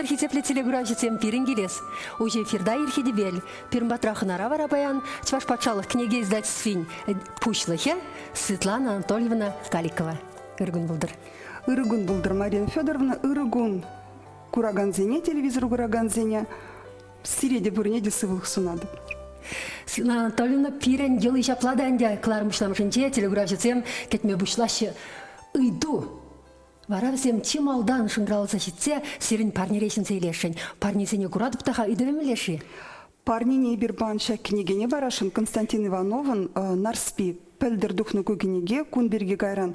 хитепле телеграфицем пирин келес. Уже эфирда ирхидибель. Пирн батрахынара варабаян, чваш патшалық книге издательствин пушлыхе Светлана Анатольевна Каликова. Иргун булдыр. Иргун булдыр, Марина Федоровна. Иргун кураганзене, телевизор кураганзене. Сиреде бурнеде сывылых сунады. Светлана Анатольевна пирен ел еще пладанде клармышламышынче телеграфицем кетме бушлаще ыйду. Вара всем чималдан шыңгралыса шитсе, сирин парни рейсін сейлешін. Парни сене курадып таха идевемелеші. Парни не бирбанша книгене барашын Константин Ивановын нарспи пәлдір духны көгінеге күнберге гайран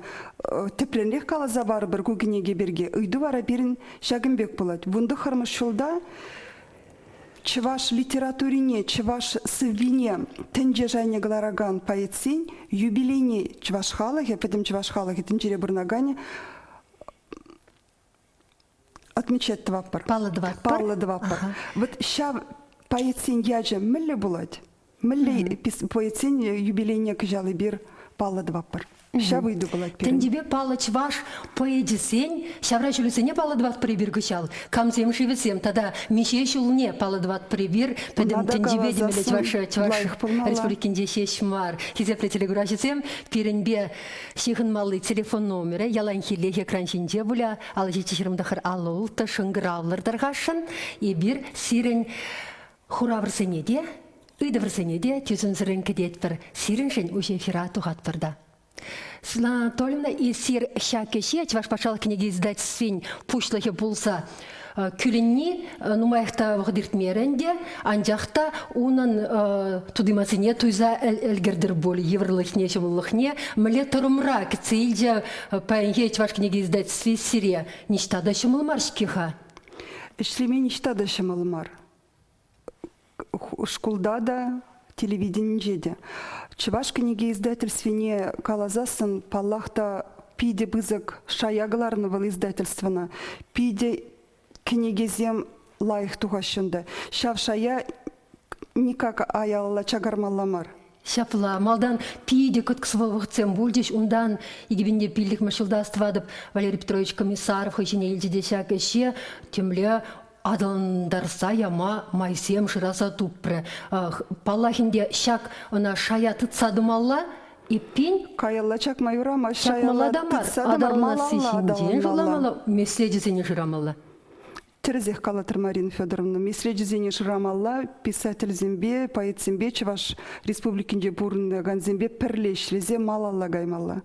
тепленлех калаза бары бір көгінеге берге ыйду вара берін шагымбек болады. Вунды хырмыш шулда чываш литературине, чываш сыввине тенже жайне глараган поэтсин, юбилейне чываш халахе, пәдім чываш халахе тенжере бірнагане отмечать тваппар. Палы дваппар. Вот ща поэтсин яже мілі болады. Мілі поэтсин юбилейне кыжалы бир палы дваппар. Ща выйду болады. Тендебе палы чваш поэдисен, щавра чулюсене палы дват прибир гычал. Камсем шивесем, тогда мище шулне палы дват прибир, педем тендебе демеле чваш республикинде шешмар. Хизепле телеграфицем пиренбе шихын малый телефон номері, яланхиле экраншинде буля, ал жечишірімдіқыр алуылты шыңғыраулырдырғашын, и бир сирен хуравырсенеде, ыдывырсенеде, тюзінзірін кедетпір, сиреншін уже эфира туғатпырда. Светлана Анатольевна и сир щакеши, чваш пашал книги издать свинь пушлахе булса күлінні нумайықта вғдыртмеренде, анжақта унын тудымасыне туйза әлгердір болы, еврлыхне, шымылыхне, міле тұрымра, кіцейлде пәйінге чваш книги издать свинь сире, ништада шымылмар шкиха? Шлеме ништада шымылмар. Шкулда да, телевидение де. Чываш книги издательствене калазасын паллахта пиде бызык шаягларного издательствена, пиде книгезем лайх тухащында. Шав шая никак аялла чагармалламар. Шапла, малдан пиде көткісвалвықцем бульдеш, ундан егебінде пилік машылдаствадып Валерий Петрович Комиссаров хышыне елжеде шакеше, темле адалындарса яма майсем шыраса туппры. Паллахинде шак она шая тыцадымалла, и пин каялла чак майурама шаяла тыцадымар малалла, жыламала, месседезене жырамалла. Терезех калатыр Марина Федоровна, месседезене жырамалла, писатель зембе, поэт зембе, чеваш республикинде бурны ганзембе перлешлезе малалла гаймалла.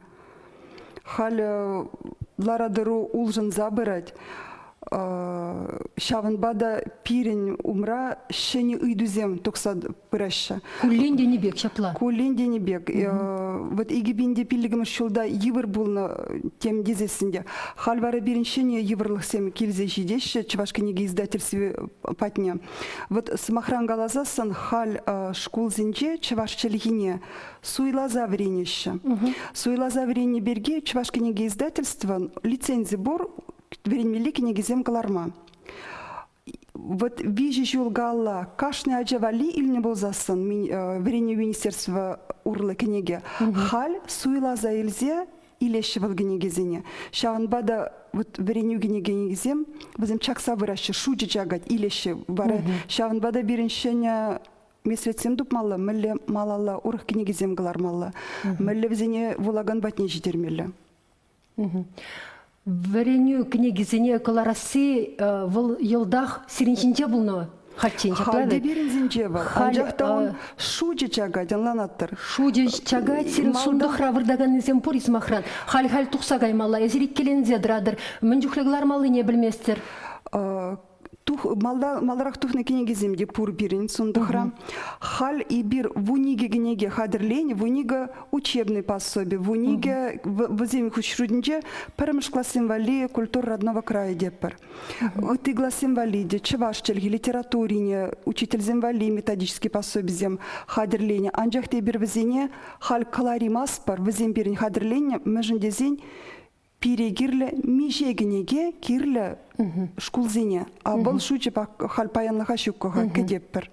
Халь ларадыру улжын забырать, шавынбада пирен умра шені үйдузем токсад пыраща. Кулленде не бег, шапла. Кулленде не бег. Вот игибинде пиллигіміз шулда евір болны тем дезесінде. Хальвара берін шені евірлық сем келзе жидеші, чывашка неге издательстве патне. Вот смахран галазасын халь шкул зенже чываш челгине суйлаза вренеші. Суйлаза врене берге чывашка неге издательство лицензия бор веренмели книгизем каларма. Вот вижу жулгала кашны аджавали или не был засан вереню министерства урлы книги. Халь суйла за ильзе или шевал книгизене. Шаванбада вот вереню книгизем возем чакса выращи шуджи джагать или шевара. Шаванбада береншеня месяцем дупмала мэлле малала урх книгизем галармала. Мэлле взене вулаган батне житермелле. Вереню книгизене колараси в елдах сиренчинче булно хатчинче плавит. Халде берензинче был. Анжақта он шуджи чагать, анланаттыр. Шуджи чагать, сирен сундық равырдаган изем пурис махран. Халь тухсагай мала, езерик келензе драдыр. Мünжухлеглар малы не білместер. Малдырақ тухны книгиземде пур бирин сундыхра. Халь и бир вуниге книге хадырлень, вунига учебный пособие, вуниге в землях учрудниче перемыш классим вали культур родного края деппер. Ты гласим валиде, чевашчельги, литературине, учитель земвали, методический пособие зем хадырлень. Анжах те бир в зене халь калари маспар, в зем бирин хадырлень, меженде зень перегирле межегенеге кирле шкулзене. А был шучи халь паянлыха шуккаха кедеппер.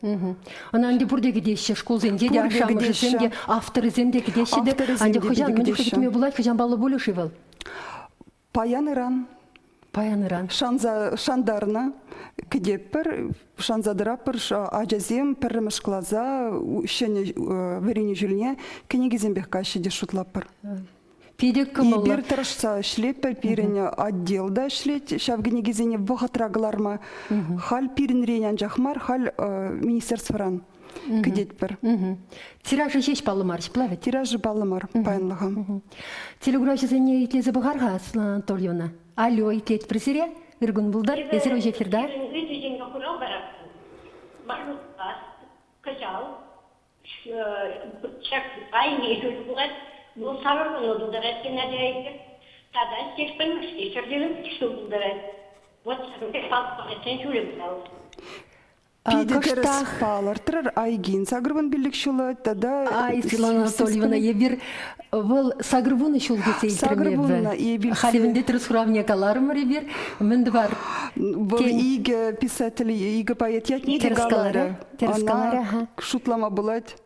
Она анде бурдеге деші шкулзенде де ашамы жесенде авторы земдеге деші деп. Анде хожан, мүнде хожитме булать, хожан балы болу шивал. Паян иран. Паяныран. Шандарна, кедеппер, шанзадыраппер, ажазем, перремеш клаза, шене верине жүліне, кенегізембек кашеде шутлаппер. Пидек И кымылы. бир тырышса шлеппер, пирен отделда шлет, шавгенегізене вғытрагларма, хал пирен рейнян жахмар, хал министерстворан кедетпер. Тиражы жеш балымарш, плавет. Тиражы балымар, паянлығым. Телеграфиясыне итлезі бұғарға, Светлана Анатольевна. Алло, итлет пресере, үргін бұлдар, езір өже ферда. Bu sarı bunu da etkinler değildir. Tadan çekmemiş, geçirdiğim kişi buldu. Bu sarı kalk etsen şöyle bir Пиде терес палар, трар айгин, сагрван билік шулы, тада... Ай, Светлана Анатольевна, ебір бұл сагрвуны шулгысы Сагрвуна ебір. Халивінде түріс құравне каларым ебір, мінді бар. Бұл иге писатель, иге поэт ятнеде галары. Она шутлама бұлад.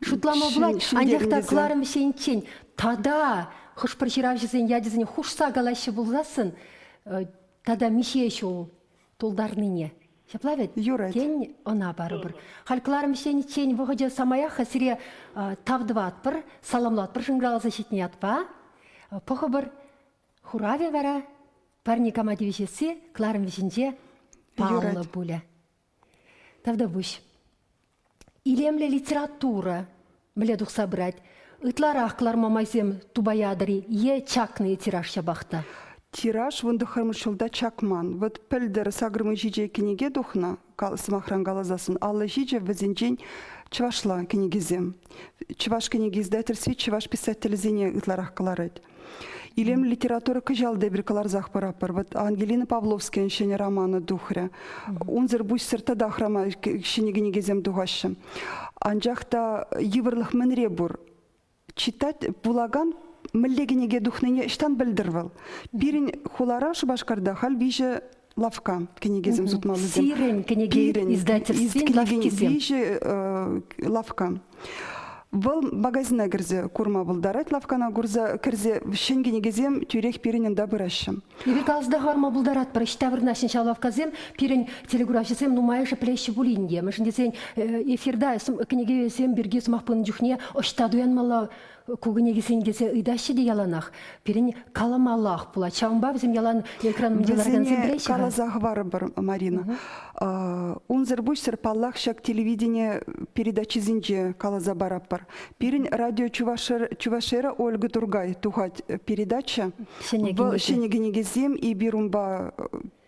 Шутлама бұлад, андяқта қыларым шейінчен. Тада, құш прочиравшысын ядызыне құшса галашы бұлдасын, тада мише шул толдарныне. Шаплавет? Юрет. Тень она барыбыр. Халкларым шейін чейін вғыжы самаяқы сире тавдыватпыр, саламлатпыр жыңғралы защитне атпа. Пұқы бір хураве вара, парни камадевишесі, кларым вишінже палы бұля. Тавда бұш. Илемле литература, мле дұқса брать, ытларах кларма майзем тубаядыри, е чакны тираж шабақта. Тираж вонды хырмышылда чакман. Вот пілдер сагрымы жиже кенеге духна, сымахран галазасын, алла жиже візінжен чывашла кенегезем. Чываш кенеге издательстве, чываш писательзене ытларах каларет. Илем литература кыжалды бір каларзах парапар. Вот Ангелина Павловская шене романы духря. Унзыр буш сыртада храма шене кенегезем дугашы. Анжақта еврлых мінре бур. Читать булаган міллегенеге духныне іштан білдірвал. Бірін хулараш башқарда хал виже лавка кенегезем зутмалызем. Сирен кенеге издательствен лавкизем. Виже лавка. Бұл магазина кірзе курма бұлдарат, лавкана кірзе шенгенегезем тюрех пиренен дабырашым. Ебек алызда ғарма бұлдарат бір іштавырнашын шалавказем, пирен телеграфшысем нумайышы плеші бұлинде. Мәшіндесен эфирда кенегезем бірге сымақпын жүхне оштадуян мала көгінегесен десе ыдашы де яланақ. Пирен каламалақ бұла. Чаумба бізім ялан экраным деларған сен білейші. Везіне калазағы бары бір, Марина. Унзыр бұшсыр паллақ шак телевидение передачи зинже калаза бараппар. Пирен радио Чувашера Ольга Тургай тухать передача. Шенегенегезем и бирумба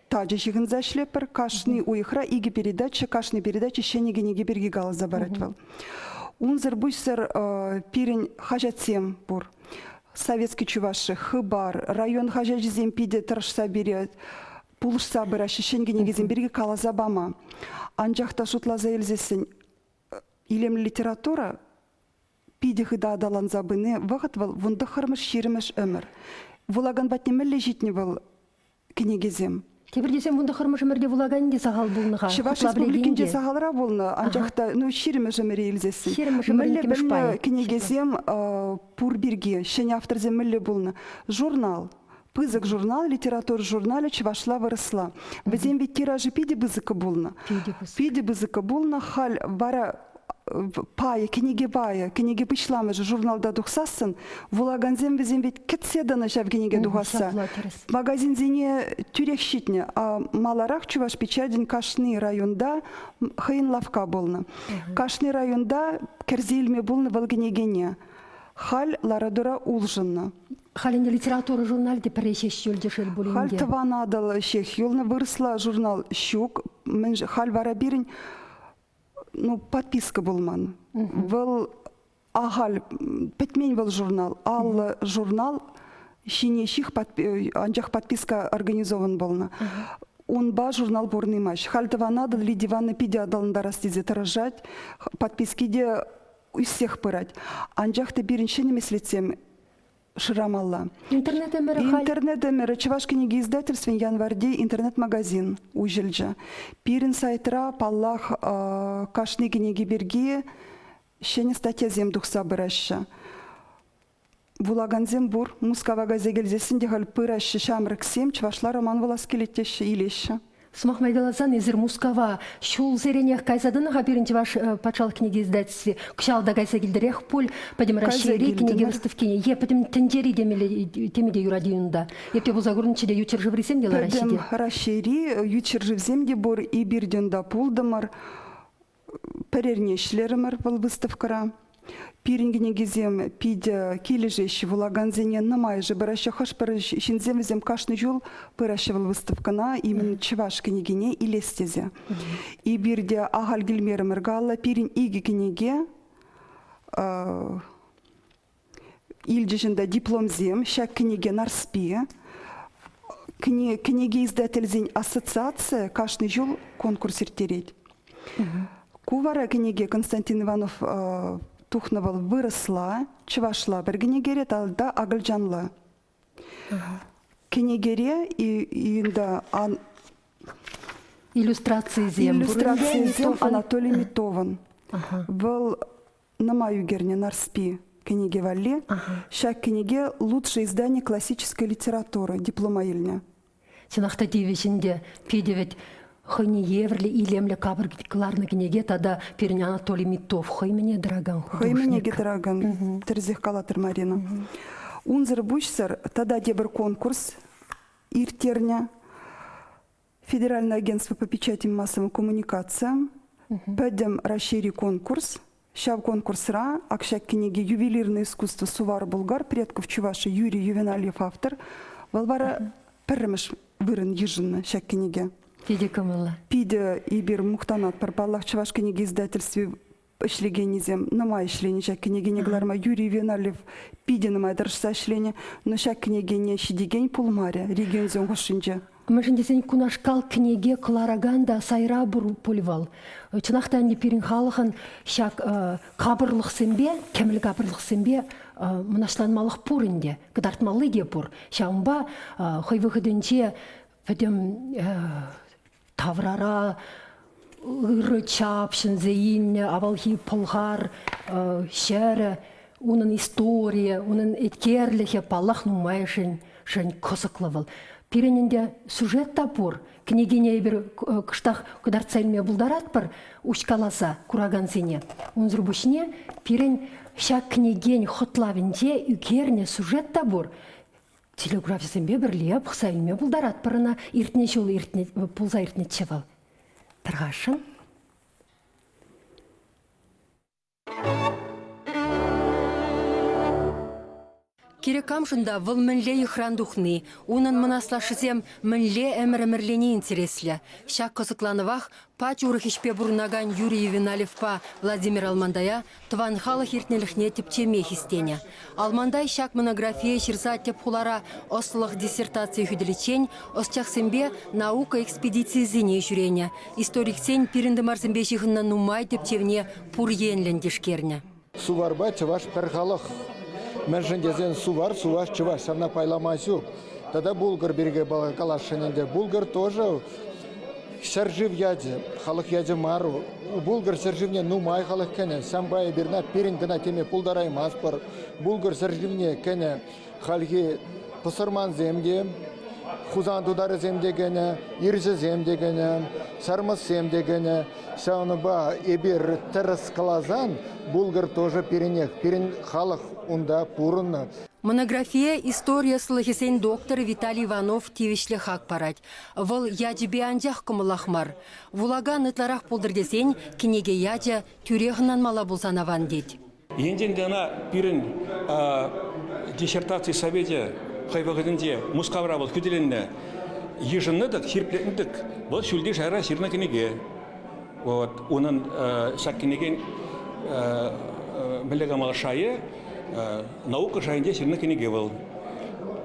таджи жиғын зашлеппар. Кашны уйхра иги передача, кашны передача шенегенеге берге калаза баратвал. Унзыр бұшсыр пирен хажатсем бұр. Советский Чувашы, Хыбар, район хажатсем пиде тұрышса берет. Пулышса бұрашы шенгенегезем берге калаза бама. Анжақта шутлаза елзесін илем литература пиде хыда адалан забыны вағытвал вұнды қырмыш шеріміш өмір. Вулаган батнемелі житне был кенегезем. Кебірдесен бұнды қырмыш өмірде вулаган де сағал болныға. Чываш республикінде сағалыра болны, анжақта шеріміш өмірі елзесін. Шеріміш өмірін кеміш пай. Кенегезем пұр бірге, шене авторзем мүлі болны. Журнал. Пызык журнал, литература журнале чывашла вырысла. Бізен бет тиражы пиде бызыка болны. Пиде бызыка болны, хал бара пая, кенеге бая, кенеге пышламы же журналда дұқсасын, вулаганзем бізен бет кетседаны жав кенеге дұғаса. Магазин зене тюрек щитне, а маларақ чуваш печадин Кашны районда хыйын лавка болны. Кашны районда керзелме болны валгенегене. Хал ларадура улжынны. Халінде литература журналде піреше шөлде шөл болынде. Хал таванадыл шех юлны вырысла журнал щук. Хал вара бірін подписка болман. Выл ағал, пәтмен выл журнал. Ал журнал шинеших анжақ подписка организован болна. Он ба журнал борнымаш. Хал таванадыл лидиваны пиде адалындарас дезе тырыжать. Подписки де үссех пырать. Анжақты бірінші немеслетсем шырамалла. Интернет өмірі Чываш кенеге издательствен январде интернет-магазин ужелжа. Пирин сайтра паллах кашны кенеге берге шене статья зем дұқса бұраща. вулаганзем бур, мускава газе келзесін де хал пыращы шамрыксем, чвашла роман волас келеттеші илеші. Смах майдалазан изер Мускава шул зеренех кайзадыныға берінчі ваш патшалық книги издательстве кшалда кайса келдірех пуль, падем расшири книги выставкине, падем тендери темеде юрадиюнда. Епте бузагурнчиде ючер живрисем дела расшиде. Падем расшири, ючер живзем де бур и бирденда пулдамар, перернешлерімір бұл выставкара. Пирингіне кезем пиде кележеші вулаганзене намай же барашы хаш барашы шинземізем кашны жол барашы бұл выставкана именно чываш кенегене илестезе. И бирде ағал гельмерімір галла пирин иги кенеге илжешінде дипломзем, шак кенеге нарспи, кенеге издательзен ассоциация кашны жол конкурс иртереть. Кувара кенеге Константин Иванов тухнавал выросла, чывашла бір кенегере талда агылжанла. Кенегере и да иллюстрации зем Анатолий Митован. Был на мою герне нарспи кенеге валли. Шак кенеге лучшее издание классической литературы, дипломаильня. Сенахта девичинде пидевет хыни еврли илемле кабыр кларны кенеге тада перен Анатолий Митов. Хой мне дороган художник. Хой мне дороган. Терзех калатыр Марина. Унзер бучсер тада дебр конкурс иртерня. Федеральное агентство по печати и массовым коммуникациям. Пойдем расшири конкурс. Шав конкурс ра, акшак книги «Ювелирное искусство Сувар Булгар», предков Чуваши Юрий Ювенальев автор. Валвара перемеш вырын ежинна шак книги. Пиде камыла. Пиде ибир мухтанат парпаллах Чуваш книги издательстве ишленизем, намай ишлене шак книги негларма Юрий Ювенальев пиде намай даршса ишлене, но шак книги не шидиген пулмаря, регион зон хошинже. Машин десен кунашкал книге клараганда сайра бур пульвал. Чынақтан не перин халыхын шак кабырлық сенбе, кеміл кабырлық сенбе мұнашланмалық пурынде, кыдартмалы де пур. Шамба хой выходынче пәдем таврара ыры чапшын зейін, авалхи пылғар, шәрі, унын история, унын еткерліхе паллах нумайшын, шын косықлывыл. Пиренінде сюжет тапур, княгиня бір кыштақ кыдарцайлме бұлдарат бір ұшкаласа кураган сене. Унзыр бұшне пирен шак княгень хотлавінде үкерне сюжет табур. Телеграфисембе бірлеп қысайлме бұлдарат бірына иртне жол пулза иртне чевал. Тарғашын? Керекам жында выл мінле ихрандухны, унын мұнаслашызем мінле әмір-әмірлене интереслі. Шак қызықланывақ, пач урыхишпе бұрынаган Юрий Ювенальевпа Владимир Алмандая тван халық ертнеліхне тепчеме хистене. Алмандай шак монография шырза тепхулара ослық диссертация хүділічен, осчақсембе наука экспедиции зене жүрене. Историксен пирінді марзымбе жығынна нумай тепчевне пұр енлендешкерне. Суварба чываш пір халық. Мәншін дезен сувар, суваш, чываш, сарна пайламасю. Тогда булгар береге калашыненде. Булгар тоже сержив яде, халық яде мару. Булгар серживне нумай халық кәне. Самбай берна перин гына теме пулдарай маспар. Булгар серживне кәне халги пысырман земде, хузан дудары земде гәне, ирзі земде гәне, сармыз земде гәне. Сауны ба ебер террас калазан, булгар тоже перенех. Перен халық унда пурынна. Монография «История слыхисен» доктор Виталий Иванов тивишле хак парать. Вол ядебе анжах кымылахмар. Вулага нытларах пулдырдесен кенеге ядя тюрехынан мала булсанаван дед. Енден дана пирин диссертации совете хайвагыдынде мускавра был күделенне ежынныдық, хирплетіндік. Бұл шүлде жайра сирна кенеге. Оның шак кенеген білігі малашайы наука жайынде сирна кенеге был.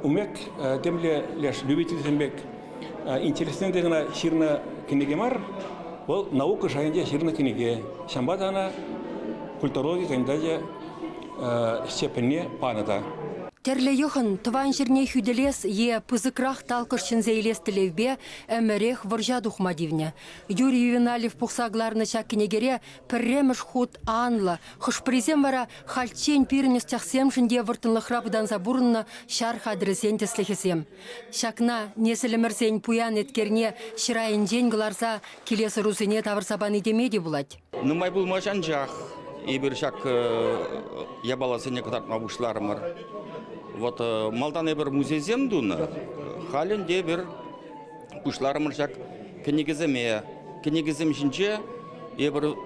Умек демле леш любитель зембек интересный дегена сирна кенеге мар, бұл наука жайынде сирна кенеге. Шамбадана культурология кандидатя степени паната. Терле юхан тыван жерне хүделес е пызыкрах талкышчын зейлестілевбе әмірех выржа духмадивне. Юрий Ювеналев пухсагларны шаккенегере пірреміш худ анлы. Хышпризем вара хальчен пирнес тяхсем жінде выртынлықрабыдан забурынны шарх адресен теслехесем. Шакна неселімірсен пуян еткерне шырайын ден гыларса келесі русыне тавырсабан идемеде булать. Нумай булмажан жақ, ебір шак ябаласыне кытартма бушларымыр. Вот малдан ебір музейзем дуны, халінде бір бушларымыр шак кенегізем жінче ебір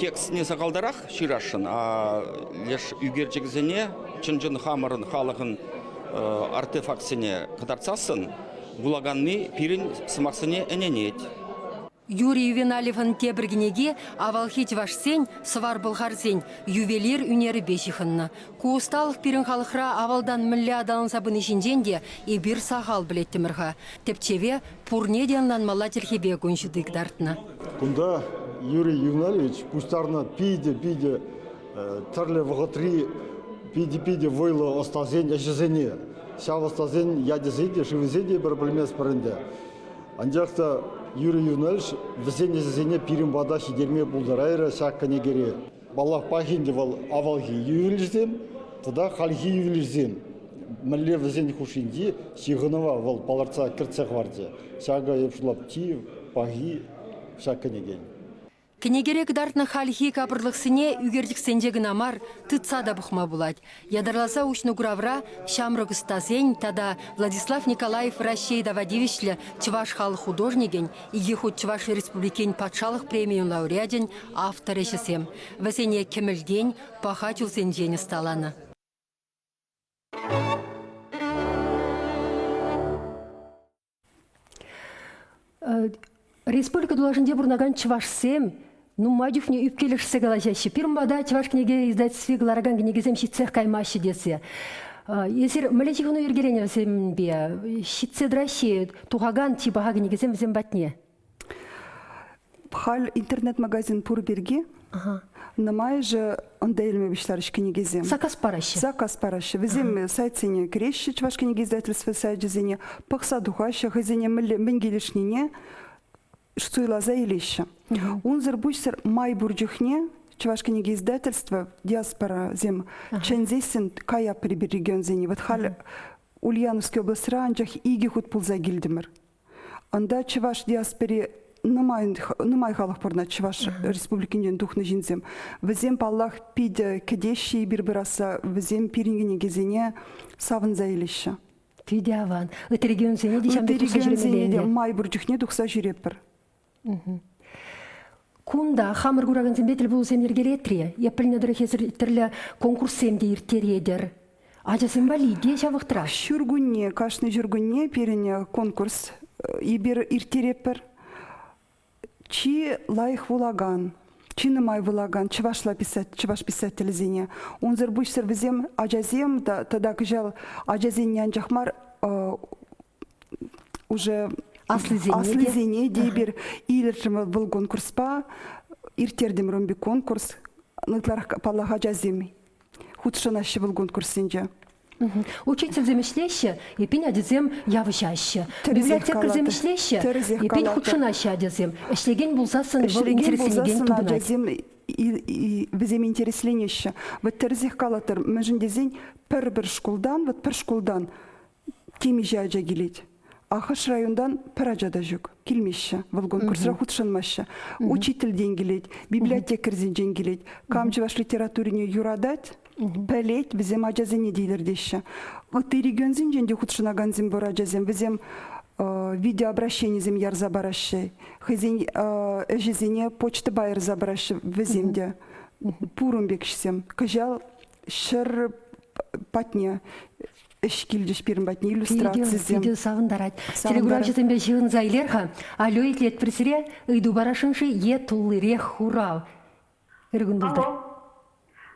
текстіне сақалдарақ ширашын, а леш үгерчегізіне чынжын хамырын халығын артефаксіне кытартсасын, булаганны пирин сымақсыне әненет. Юрий Ювеналевын тебіргінеге авалхет вашсен, свар бұлғарсен, ювелир үнері бешіхынны. Куысталық пирін халықра авалдан мүлі адалын сабын ішінденде ебір сағал білеттімірға. Тепчеве пурнеденлан мала телхебе гоншыдық дартына. Кунда Юрий Ювеналевич пустарна пиде тірлі вғытри пиде войлы остазен әшізене. Шав остазен ядезеде, шывызеде бір білмес бірінде. Анжақта Юрий Ювеналевич візене пирин бада шидерме бұлдарайры шаққане кере. Балақ пахинде вал авалхи ювележден, тада халхи ювележден. Мүлле візене хушинде шиғынова вал баларца кіртсеқ варде. Шаға епшылап ти, пахи шаққане кен. Кенегерек дартны халхи капырлықсыне үгердіксендегі намар тытса да бұқма бұлад. Ядарласа ұшны күравра шамрық ұстазен, тада Владислав Николаев Рашей Давадивишлі Чываш халық художниген, Игихуд Чываш Республикен патшалық премиум лауреаден автор ешесем. Вәсене кемілден паха чулсенжені сталаны. Республика должен бұрнаган Чывашсем, мадюфне үпкелішсе галажашы. Пирмбада Чываш книге издательстве галараган книгезем шитсех каймашы десе. Есер мөлечігіну ергерене візем бе, шитсе дращи туғаган типаға книгезем візем батне. Хал интернет-магазин Пурберги. Намай же онда елме біштарыш книгезем. Заказ парашы. Заказ парашы. Візем сайтсене крещи Чываш книге издательстве сайджезене, пықса духашы, хызене мен келішнене, штуйлаза илеща. Унзер бучсер май бурджухне, Чываш книги издательства, диаспора зем, чензесен кая прибер регион зени. Вот хал Ульяновский область ранчах иги худ пулза гильдемер. Анда Чываш диаспоре нумай халық порна Чываш республикинден духны жинзем. Візем паллах пиде кедеши бирбираса, візем пирингене gezene савынза илеща. Пиде аван. Это регион зене дешамбе тухса жүрмеленде. Май бурджухне тухса жүреппір. Кунда хамыр кураган зембетел бұл землерге ретре, епілнедірі хезір түрлі конкурс земде иртер едер. Ажа символи, де жавықтыра? Шүргүнне, кашны жүргүнне перене конкурс ибер иртереппір. Чи лайық вулаган, чи нымай вулаган, Чываш писатель зене. Онзыр бұшсыр візем ажазем, тада күжал ажазен янжақмар уже Аслы зене дейбір илершімі бұл конкурспа, иртердім рөмбі конкурс, нұтлар палаға жазем, худшынашы бұл конкурсенде. Учитель земешлеші, епін адезем явышашы. Библиотекар земешлеші, епін худшынашы адезем. Эшлеген бұлзасын, бұл интересенеген тубынай. Візем интересленеші. Вот терзех калатыр, мәжіндезен пір школдан, вот пір школдан кеми жайжа келет. Ахыш райондан піражада жүк, келмеші, бұл конкурсыра худшынмашы. Учитель ден келет, библиотекар ден келет, камчываш литературине юрадать, пәлет, візем ажазене дейлердеші. Ұты регион зен женде худшынаган зен бұр ажазен, візем видеообращение зем ярза барашы, хызен әжезене почта байыр забарашы віземде. Пурым бекшісем, күжал шыр патне, Эшкилдеш пирмбатни иллюстрация. Видео савындарать. Телеграф жетембе жиын зайлерха, алё итлет пресере, ыйду барашыншы е туллырех хурав. Үргін бұлдыр.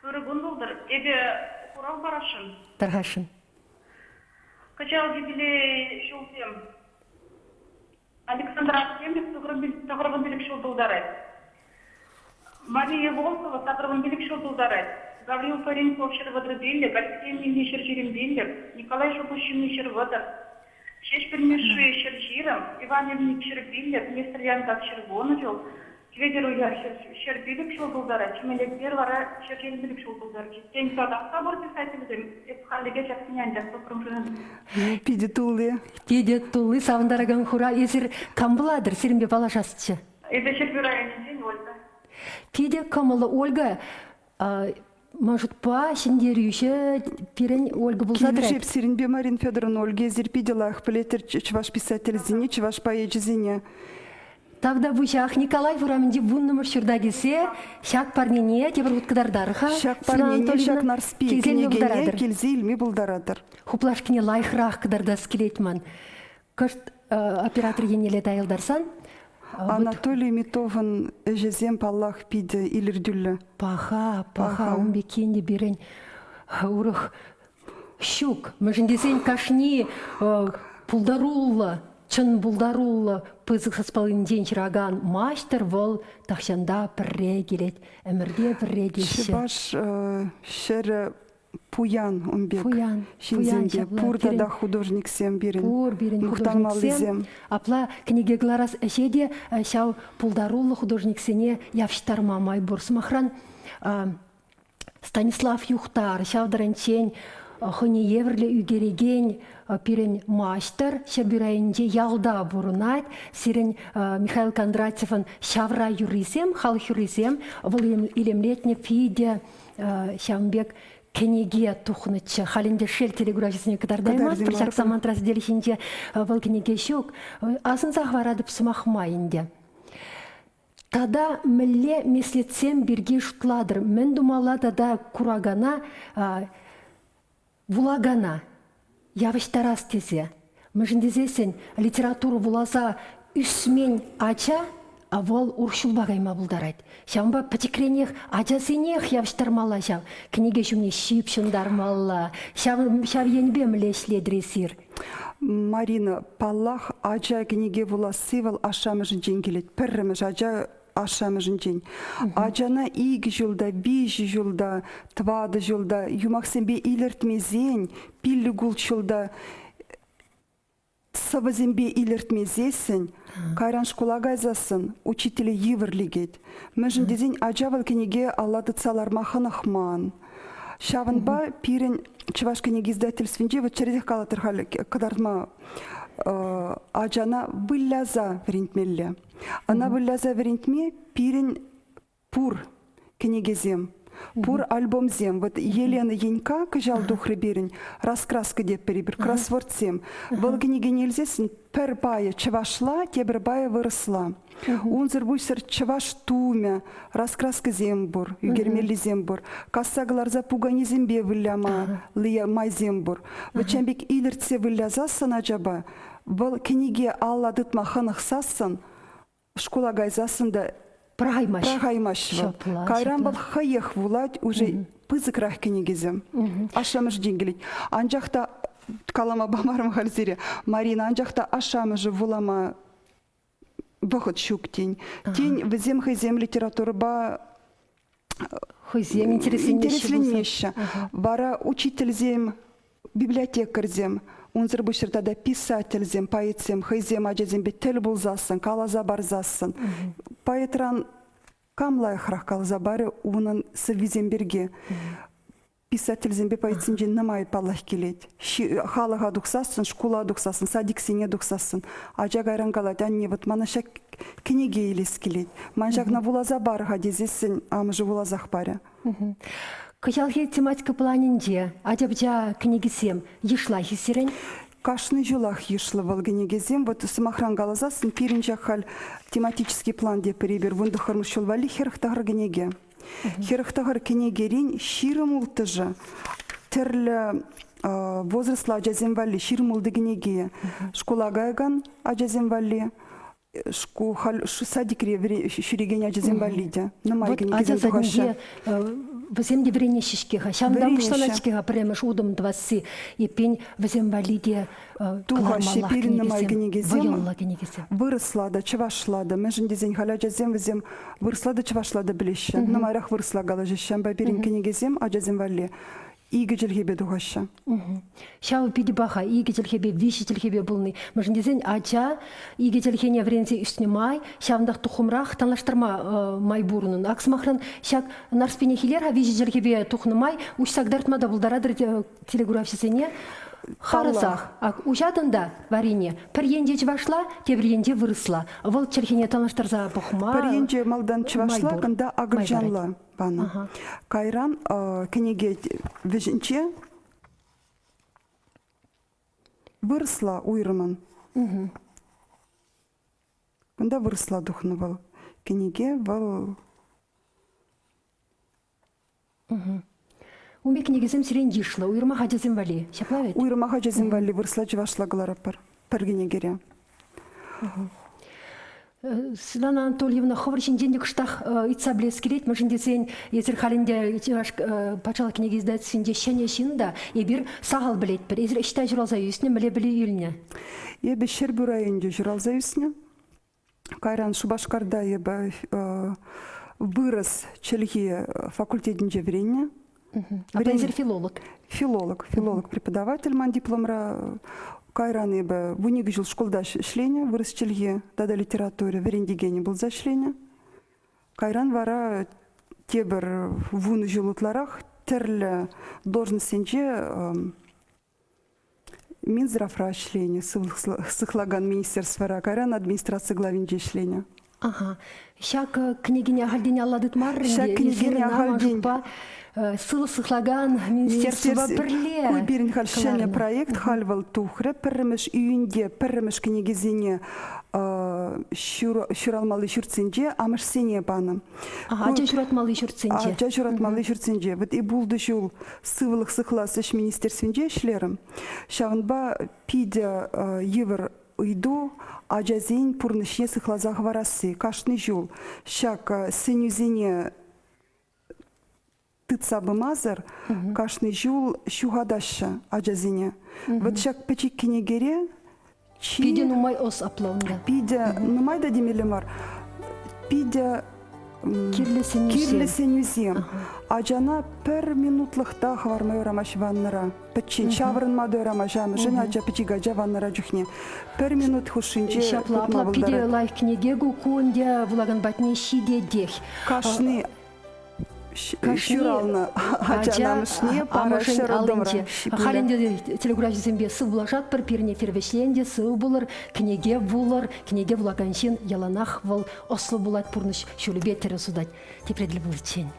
Үргін бұлдыр. Эбе хурав барашын. Тархашын. Качал юбилей шултем. Александр Артемьев тағырбын билік шулды ударай. Мария Волкова тағырбын билік шулды ударай. Гаврил Паренков шерводры биллик, Алексей Милишер жирим биллик, Николай Шупущин мишер водор. Шеш пермеши шер жиром, Иван Евник шер биллик, мистер Янгак шер вонужил, Кведеру я шер биллик шел булдара, Чемелек берлара шер желбилик шел булдара. Тень садақта бор писателдем, Халиге жақсынян жақсы промжын. Пиде тулы. Пиде тулы савындараган хура есір кам буладыр сирімбе балашасычы. Это шербюрайный день, Ольга. Пиде камылы Ольга, может, па, сендерюші, пирен Ольга булзадрайт. Килешеп сиринбе Марин Федоровна Ольга зерпиделах плетер чваш писатель зине, чваш поэчи зине. Тогда бушах Николай Фураминди вуннымыр шурда кесе, шак парнене, тебір уткадардарха. Шак парнене, шак нарспи, кенегене, келзе илми булдарадыр. Хуплашкине лайхрах кадардас келетман. Кышт оператор енелет айылдарсан. Анатолий Митован жезем паллах пиде илердюлле. Паха, он бекенде берен урых щук. Mëжіндесен кашни пулдарулла, чын пулдарулла пызык саспалын ден чыраган мастер вол тахшанда пірре келет, әмірге пірре келші. Шыбаш шер Пуян умбек. Пуян. Шинзенде. Пурда да художник сем берен. Пур берен художник сем. Апла книге гларас әшеде шау пулдарулы художник сене явштарма май бурсмахран. Станислав Юхтар, шау даранчен, хоне еврле үгереген пирен мастер, шабирайынде ялда бурунайт, сирен Михаил Кондратьеван шавра юрисем, хал юрисем, вол илемлетне пиде шамбек кенеге тухнычы, халинде шел телеграфисіне кадардаймас, біршак самант разделішінде бұл кенеге шук, асын захварады псымахмайынде. Тада мүлле меслетсем бірге шутладыр. Мен думала тада курагана, вулагана, явыштарас тезе. Мүжіндезесен литературу вуласа үсмен ача, а вол уршул багайма булдарайт. Шамба патекренех ачасынех явыштармала шав. Книге шумне шипшындармала. Шав енбе млешледресир. Марина, паллах ача книге вуласывал ашамыжын женгелет. Пірріміж ача ашамыжын жен. Ачана иг жылда, биш жылда, твады жылда, юмақсенбе илертмезен, пиллі гул жылда, сабазембе илертмезесін, кайран школагайзасын, учителі еврлигет. Мәжін дезен ачавал книге аллады цалармаханахман. Шаванба пирен чуваш книги издательственде, вот через их калатырхали, кадарма ачана выляза верентмелле. Она выляза верентме пирен пур книгезем. Пур альбомзем. Вот Елена Янька, кажал духры берень, раскраска деп перебір, кроссвордсем. Бұл книге нельзесін пер бая чавашла, тебір бая выросла. Унзыр бұйсыр чаваш тумя, раскраска зембур, югермелі зембур. Кассаглар запугани зембе вылляма, лия май зембур. Вот чамбек илерце вылязасын ажаба, бұл книге алла дытма ханық сасын, школа гайзасын да Прагаймаш. Кайран был хаех вулать уже пызыкрах кенегезем. Ашамыш денгелет. Анжақта калама бамарым халзире. Марина анжақта ашамыжы вулама выход щук тень. Тень в земхайзем литературы ба интересленмеща. Бара учительзем, библиотекарзем. Унзыр бұшыр тада писательзем, поэтзем, хайзем ажазем беттел бұлзасын, калаза барзасын. Поэтран камлайхрах калаза бары унын сывизем берге. Писательзем бе поэтзем жен намай паллах келет. Халаға дұқсасын, школа дұқсасын, садиксене дұқсасын. Ажа гайран калад, анне вот манашак кенеге елес келет. Манжағна вулаза барыға дезесін, амыжы вулазақ бары. Кыялхи тематика планинде, адябжа книгисем, ешла хисерен? Кашны жулах ешлы вал книгизем, вот самахран галазасын пиринжахал тематический план де перебер, вунды хармышыл вали херхтагар книге. Херхтагар книгерин ширым ултыжа, терлі возрастла аджазем вали, ширым улды книге. Школа гайган аджазем вали, шку садикре шүреген ажызен баллиде. Намай Вот кенегезен аза тухаша. садинге візем де вренешішкеға, шамдан Вренеше. пұштаначкеға премеш удым двасы, епен візем валиде Тухаша перин намай кенегезем. вайонла кенегезем. Выросла да чывашла да. Мен жіндезен халя жазем візем выросла да чывашла да білеші. Намайрақ выросла гала жешем. Ба перин кенегезем ажазен валли. Игі жылхебе тухаша. Шау пиди баха, иге телхебе, виши телхебе булны. Мажындезен ача, иге телхене врензе үстіне май, шавындақ тухымрақ танлаштырма май бурунын. Аксмахран шак нарспене хилер, виши телхебе тухны май, ушсагдартмада булдарадыр телеграфисене. Харасах, ушатында варине, пір енде чывашла, тебір енде вырысла. Вол телхене танлаштырза бухма. Паренже малдан чывашла, майбур. кында агыржанла. Майбарай. Бана. Кайран кенеге вежінче выросла уйрымын. Кында выросла духны был. Кенеге был... Умек негізім сирен дишла, уйырма хадязым вали. Шаплавет? Уйрымаға жазым вали выросла чывашла гларапар. Піргенегере. Светлана Анатольевна, ховрчин денег штах ицаблес келет, мажындесен езір халінде пачала кенеге издательсінде шәне шында, ебір сағал білет бір. Езір ішта жүралза үйсіне, міле біле үйіліне. Ебі Шербур айынде жүралза үйсіне. Кайран Шубашкарда ебі вырос челги факультетінде веренне. Апа езір филолог. Филолог, преподаватель, ман дипломра. Кайран ебі вунигі жыл школда шлене, вырос челге, дада литературе, верендегені был за шлене. Кайран вара тебір вуны жылытларах, тірлі должностенже Минздравра шлене, сықлаган министерствора, Кайран администрация главинже шлене. Ага. Шак княгиня Ағалден алладыт маррын. Шак княгиня Ағалден. Сылы сықлаган министерство бірле. Куйберін халшене проект халвал тухры, піріміш үйінде, піріміш княгизине шуралмалы жүрцінже, амыш сене баны. Ача жүратмалы жүрцінже. Ача жүратмалы жүрцінже. Вот и булды жыл сывылық сықлас іш министерственже ішлерім. Шағынба пиде евір үйду, ажазен пұрнышне сықлазақ варасы. Кашны жыл. Шак сенюзене тыца бымазыр, кашны жыл шугадаша ажазене. Вот шак печик кенегере, Пиде нумай ос аплауында. Пиде нумай да демелемар. Пиде кирлесенюзем. Ажана пер минутлықта хвармай орамаш ваннара. Печен шаврынмады орамашамы. Жена ача печига жа ваннара жүхне. Пер минут хушинче Шапла, апла пиде лайк книгегу кунде влаган батне шиде дех. Кашны шуралны ажанамышне пара шырылдымра. Халенде телеграфизембе сы булажат бір перне фервешленде сы булыр, книге булыр, книге влаганшин яланах вол ослы булат пурныш шулебе тересудать. Тепредлі бұл чен.